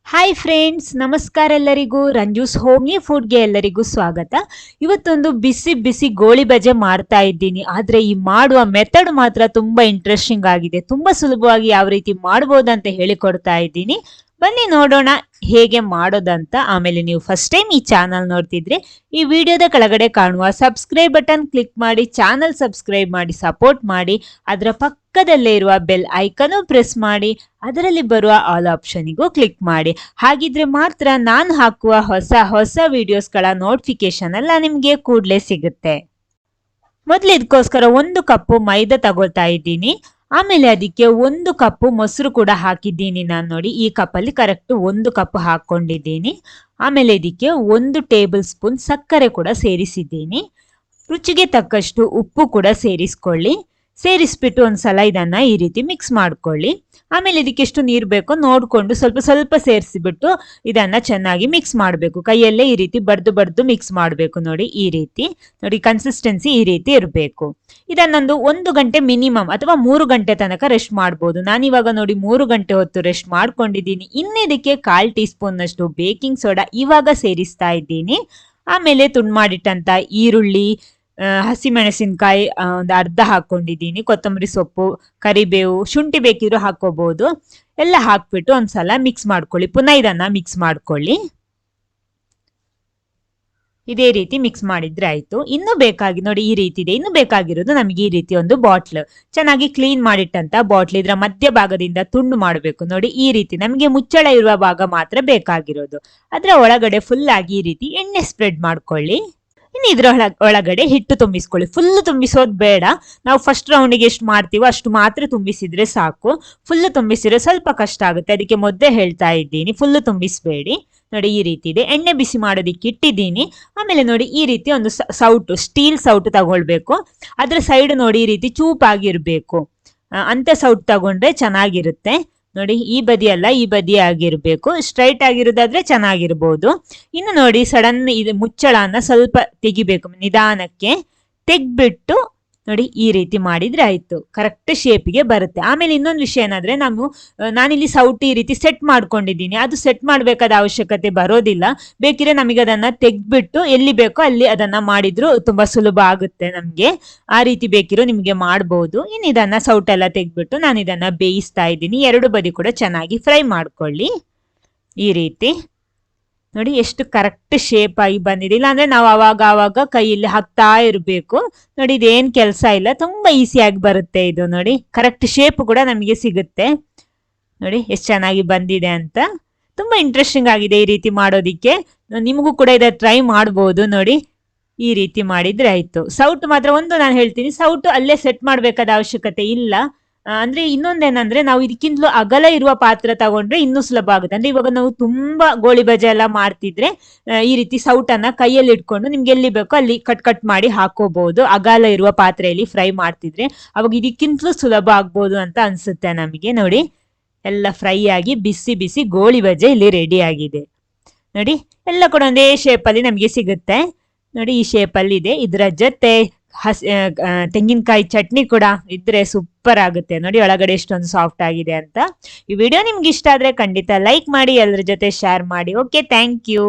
Hi friends, ನಮಸ್ಕಾರ ಎಲ್ಲರಿಗೂ. ರಂಜೂಸ್ homely ಫುಡ್ಗೆ ಎಲ್ಲರಿಗೂ ಸ್ವಾಗತ. ಇವತ್ತೊಂದು ಬಿಸಿ ಬಿಸಿ ಗೋಳಿ ಬಜೆ ಮಾಡ್ತಾ ಇದ್ದೀನಿ. ಆದರೆ ಈ ಮಾಡುವ ಮೆಥಡ್ ಮಾತ್ರ ತುಂಬಾ ಇಂಟ್ರೆಸ್ಟಿಂಗ್ ಆಗಿದೆ. ತುಂಬಾ ಸುಲಭವಾಗಿ ಯಾವ ರೀತಿ ಮಾಡ್ಬೋದಂತ ಹೇಳಿಕೊಡ್ತಾ ಇದ್ದೀನಿ. ಬನ್ನಿ ನೋಡೋಣ ಹೇಗೆ ಮಾಡೋದಂತ. ಆಮೇಲೆ ನೀವು ಫಸ್ಟ್ ಟೈಮ್ ಈ ಚಾನಲ್ ನೋಡ್ತಿದ್ರೆ ಈ ವಿಡಿಯೋದ ಕೆಳಗಡೆ ಕಾಣುವ ಸಬ್ಸ್ಕ್ರೈಬ್ ಬಟನ್ ಕ್ಲಿಕ್ ಮಾಡಿ ಚಾನಲ್ ಸಬ್ಸ್ಕ್ರೈಬ್ ಮಾಡಿ ಸಪೋರ್ಟ್ ಮಾಡಿ. ಅದರ ಪಕ್ಕದಲ್ಲೇ ಇರುವ ಬೆಲ್ ಐಕನ್ ಪ್ರೆಸ್ ಮಾಡಿ, ಅದರಲ್ಲಿ ಬರುವ ಆಲ್ ಆಪ್ಷನ್ಗೂ ಕ್ಲಿಕ್ ಮಾಡಿ. ಹಾಗಿದ್ರೆ ಮಾತ್ರ ನಾನು ಹಾಕುವ ಹೊಸ ಹೊಸ ವಿಡಿಯೋಸ್ಗಳ ನೋಟಿಫಿಕೇಶನ್ ಎಲ್ಲ ನಿಮಗೆ ಕೂಡಲೇ ಸಿಗುತ್ತೆ. ಮೊದಲು ಇದಕ್ಕೋಸ್ಕರ 1 ಕಪ್ಪು ಮೈದಾ ತಗೊಳ್ತಾ ಇದ್ದೀನಿ. ಆಮೇಲೆ ಅದಕ್ಕೆ 1 ಕಪ್ಪು ಮೊಸರು ಕೂಡ ಹಾಕಿದ್ದೀನಿ. ನಾನು ನೋಡಿ ಈ ಕಪ್ಪಲ್ಲಿ ಕರೆಕ್ಟ್ 1 ಕಪ್ ಹಾಕೊಂಡಿದ್ದೀನಿ. ಆಮೇಲೆ ಇದಕ್ಕೆ 1 ಟೇಬಲ್ ಸ್ಪೂನ್ ಸಕ್ಕರೆ ಕೂಡ ಸೇರಿಸಿದ್ದೀನಿ. ರುಚಿಗೆ ತಕ್ಕಷ್ಟು ಉಪ್ಪು ಕೂಡ ಸೇರಿಸ್ಕೊಳ್ಳಿ. ಸೇರಿಸ್ಬಿಟ್ಟು ಒಂದ್ಸಲ ಇದನ್ನ ಈ ರೀತಿ ಮಿಕ್ಸ್ ಮಾಡ್ಕೊಳ್ಳಿ. ಆಮೇಲೆ ಇದಕ್ಕೆ ಎಷ್ಟು ನೀರು ಬೇಕೋ ನೋಡ್ಕೊಂಡು ಸ್ವಲ್ಪ ಸ್ವಲ್ಪ ಸೇರಿಸಿಬಿಟ್ಟು ಇದನ್ನ ಚೆನ್ನಾಗಿ ಮಿಕ್ಸ್ ಮಾಡಬೇಕು. ಕೈಯಲ್ಲೇ ಈ ರೀತಿ ಬಡ್ದು ಮಿಕ್ಸ್ ಮಾಡಬೇಕು. ನೋಡಿ ಈ ರೀತಿ, ನೋಡಿ ಕನ್ಸಿಸ್ಟೆನ್ಸಿ ಈ ರೀತಿ ಇರಬೇಕು. ಇದನ್ನೊಂದು 1 ಗಂಟೆ ಮಿನಿಮಮ್ ಅಥವಾ 3 ಗಂಟೆ ತನಕ ರೆಸ್ಟ್ ಮಾಡ್ಬೋದು. ನಾನಿವಾಗ ನೋಡಿ 3 ಗಂಟೆ ಹೊತ್ತು ರೆಸ್ಟ್ ಮಾಡ್ಕೊಂಡಿದ್ದೀನಿ. ಇನ್ನಿದಕ್ಕೆ 1/4 ಟೀ ಸ್ಪೂನ್ ನಷ್ಟು ಬೇಕಿಂಗ್ ಸೋಡಾ ಇವಾಗ ಸೇರಿಸ್ತಾ ಇದ್ದೀನಿ. ಆಮೇಲೆ ತುಂಡು ಮಾಡಿಟ್ಟಂತ ಈರುಳ್ಳಿ, ಹಸಿಮೆಣಸಿನಕಾಯಿ ಒಂದು ಅರ್ಧ ಹಾಕೊಂಡಿದ್ದೀನಿ. ಕೊತ್ತಂಬರಿ ಸೊಪ್ಪು, ಕರಿಬೇವು, ಶುಂಠಿ ಬೇಕಿದ್ರು ಹಾಕೋಬಹುದು. ಎಲ್ಲ ಹಾಕ್ಬಿಟ್ಟು ಒಂದ್ಸಲ ಮಿಕ್ಸ್ ಮಾಡ್ಕೊಳ್ಳಿ. ಪುನಃ ಇದನ್ನ ಮಿಕ್ಸ್ ಮಾಡ್ಕೊಳ್ಳಿ. ಇದೇ ರೀತಿ ಮಿಕ್ಸ್ ಮಾಡಿದ್ರೆ ಆಯ್ತು. ಇನ್ನು ಬೇಕಾಗಿ ನೋಡಿ ಈ ರೀತಿ ಇದೆ. ಇನ್ನು ಬೇಕಾಗಿರೋದು ನಮಗೆ ಈ ರೀತಿ ಒಂದು ಬಾಟ್ಲ್, ಚೆನ್ನಾಗಿ ಕ್ಲೀನ್ ಮಾಡಿಟ್ಟಂತ ಬಾಟ್ಲ್. ಇದರ ಮಧ್ಯ ಭಾಗದಿಂದ ತುಂಡು ಮಾಡಬೇಕು. ನೋಡಿ ಈ ರೀತಿ ನಮಗೆ ಮುಚ್ಚಳ ಇರುವ ಭಾಗ ಮಾತ್ರ ಬೇಕಾಗಿರೋದು. ಅದರ ಒಳಗಡೆ ಫುಲ್ ಆಗಿ ಈ ರೀತಿ ಎಣ್ಣೆ ಸ್ಪ್ರೆಡ್ ಮಾಡ್ಕೊಳ್ಳಿ. ಇನ್ನು ಇದ್ರ ಒಳಗಡೆ ಹಿಟ್ಟು ತುಂಬಿಸ್ಕೊಳ್ಳಿ. ಫುಲ್ ತುಂಬಿಸೋದು ಬೇಡ. ನಾವು ಫಸ್ಟ್ ರೌಂಡಿಗೆ ಎಷ್ಟು ಮಾಡ್ತೀವೋ ಅಷ್ಟು ಮಾತ್ರ ತುಂಬಿಸಿದ್ರೆ ಸಾಕು. ಫುಲ್ ತುಂಬಿಸಿದ್ರೆ ಸ್ವಲ್ಪ ಕಷ್ಟ ಆಗುತ್ತೆ. ಅದಕ್ಕೆ ಮೊದಲೇ ಹೇಳ್ತಾ ಇದ್ದೀನಿ, ಫುಲ್ ತುಂಬಿಸ್ಬೇಡಿ. ನೋಡಿ ಈ ರೀತಿ ಇದೆ. ಎಣ್ಣೆ ಬಿಸಿ ಮಾಡೋದಿಕ್ಕೆ ಇಟ್ಟಿದ್ದೀನಿ. ಆಮೇಲೆ ನೋಡಿ ಈ ರೀತಿ ಒಂದು ಸೌಟು, ಸ್ಟೀಲ್ ಸೌಟು ತಗೊಳ್ಬೇಕು. ಅದ್ರ ಸೈಡ್ ನೋಡಿ ಈ ರೀತಿ ಚೂಪಾಗಿರ್ಬೇಕು. ಅಂತ ಸೌಟ್ ತಗೊಂಡ್ರೆ ಚೆನ್ನಾಗಿರುತ್ತೆ. ನೋಡಿ ಈ ಬದಿ ಅಲ್ಲ, ಈ ಬದಿ ಆಗಿರ್ಬೇಕು. ಸ್ಟ್ರೈಟ್ ಆಗಿರೋದಾದ್ರೆ ಚೆನ್ನಾಗಿರ್ಬೋದು. ಇನ್ನು ನೋಡಿ ಸಡನ್ ಇದು ಮುಚ್ಚಳನ ಸ್ವಲ್ಪ ತೆಗಿಬೇಕು. ನಿಧಾನಕ್ಕೆ ತೆಗ್ಬಿಟ್ಟು ನೋಡಿ ಈ ರೀತಿ ಮಾಡಿದ್ರೆ ಆಯ್ತು. ಕರೆಕ್ಟ್ ಶೇಪಿಗೆ ಬರುತ್ತೆ. ಆಮೇಲೆ ಇನ್ನೊಂದು ವಿಷಯ ಏನಂದ್ರೆ, ನಾನಿಲ್ಲಿ ಸೌಟಿ ಈ ರೀತಿ ಸೆಟ್ ಮಾಡ್ಕೊಂಡಿದ್ದೀನಿ. ಅದು ಸೆಟ್ ಮಾಡ್ಬೇಕಾದ ಅವಶ್ಯಕತೆ ಬರೋದಿಲ್ಲ. ಬೇಕಿದ್ರೆ ನಮಗೆ ಅದನ್ನ ತೆಗ್ಬಿಟ್ಟು ಎಲ್ಲಿ ಬೇಕೋ ಅಲ್ಲಿ ಅದನ್ನ ಮಾಡಿದ್ರು ತುಂಬಾ ಸುಲಭ ಆಗುತ್ತೆ ನಮ್ಗೆ. ಆ ರೀತಿ ಬೇಕಿರೋ ನಿಮ್ಗೆ ಮಾಡ್ಬೋದು. ಇನ್ನು ಇದನ್ನ ಸೌಟೆಲ್ಲ ತೆಗ್ಬಿಟ್ಟು ನಾನು ಇದನ್ನ ಬೇಯಿಸ್ತಾ ಇದ್ದೀನಿ. 2 ಬದಿ ಕೂಡ ಚೆನ್ನಾಗಿ ಫ್ರೈ ಮಾಡ್ಕೊಳ್ಳಿ. ಈ ರೀತಿ ನೋಡಿ ಎಷ್ಟು ಕರೆಕ್ಟ್ ಶೇಪ್ ಆಗಿ ಬಂದಿದೆ. ಇಲ್ಲಾಂದ್ರೆ ನಾವು ಆವಾಗ ಕೈಯಲ್ಲಿ ಹಾಕ್ತಾ ಇರಬೇಕು. ನೋಡಿ ಇದೇನ್ ಕೆಲಸ ಇಲ್ಲ, ತುಂಬಾ ಈಸಿಯಾಗಿ ಬರುತ್ತೆ ಇದು. ನೋಡಿ ಕರೆಕ್ಟ್ ಶೇಪ್ ಕೂಡ ನಮಗೆ ಸಿಗುತ್ತೆ. ನೋಡಿ ಎಷ್ಟು ಚೆನ್ನಾಗಿ ಬಂದಿದೆ ಅಂತ. ತುಂಬಾ ಇಂಟ್ರೆಸ್ಟಿಂಗ್ ಆಗಿದೆ ಈ ರೀತಿ ಮಾಡೋದಿಕ್ಕೆ. ನಿಮಗೂ ಕೂಡ ಇದ ಟ್ರೈ ಮಾಡ್ಬೋದು. ನೋಡಿ ಈ ರೀತಿ ಮಾಡಿದ್ರೆ ಆಯ್ತು. ಸೌಟ್ ಮಾತ್ರ ಒಂದು ನಾನು ಹೇಳ್ತೀನಿ, ಸೌಟು ಅಲ್ಲೇ ಸೆಟ್ ಮಾಡ್ಬೇಕಾದ ಅವಶ್ಯಕತೆ ಇಲ್ಲ. ಅಂದ್ರೆ ಇನ್ನೊಂದೇನಂದ್ರೆ, ನಾವು ಇದಕ್ಕಿಂತಲೂ ಅಗಲ ಇರುವ ಪಾತ್ರ ತಗೊಂಡ್ರೆ ಇನ್ನೂ ಸುಲಭ ಆಗುತ್ತೆ. ಅಂದ್ರೆ ಇವಾಗ ನಾವು ತುಂಬಾ ಗೋಳಿ ಬಜೆ ಎಲ್ಲ ಮಾಡ್ತಿದ್ರೆ ಈ ರೀತಿ ಸೌಟನ್ನ ಕೈಯಲ್ಲಿ ಇಟ್ಕೊಂಡು ನಿಮ್ಗೆ ಎಲ್ಲಿ ಬೇಕೋ ಅಲ್ಲಿ ಕಟ್ ಮಾಡಿ ಹಾಕೋಬಹುದು. ಅಗಲ ಇರುವ ಪಾತ್ರೆಯಲ್ಲಿ ಫ್ರೈ ಮಾಡ್ತಿದ್ರೆ ಅವಾಗ ಇದಕ್ಕಿಂತಲೂ ಸುಲಭ ಆಗ್ಬೋದು ಅಂತ ಅನ್ಸುತ್ತೆ ನಮಗೆ. ನೋಡಿ ಎಲ್ಲ ಫ್ರೈ ಆಗಿ ಬಿಸಿ ಬಿಸಿ ಗೋಳಿ ಬಜೆ ಇಲ್ಲಿ ರೆಡಿ ಆಗಿದೆ. ನೋಡಿ ಎಲ್ಲ ಕೂಡ ಒಂದೇ ಶೇಪ್ ಅಲ್ಲಿ ನಮಗೆ ಸಿಗುತ್ತೆ. ನೋಡಿ ಈ ಶೇಪ್ ಅಲ್ಲಿ ಇದೆ. ಇದರ ಜೊತೆ ತೆಂಗಿನಕಾಯಿ ಚಟ್ನಿ ಕೂಡ ಇದ್ರೆ ಸೂಪರ್ ಆಗುತ್ತೆ. ನೋಡಿ ಒಳಗಡೆ ಎಷ್ಟೊಂದು ಸಾಫ್ಟ್ ಆಗಿದೆ ಅಂತ. ಈ ವಿಡಿಯೋ ನಿಮ್ಗೆ ಇಷ್ಟ ಆದ್ರೆ ಖಂಡಿತ ಲೈಕ್ ಮಾಡಿ, ಎಲ್ಲರ ಜೊತೆ ಶೇರ್ ಮಾಡಿ. Okay, thank you.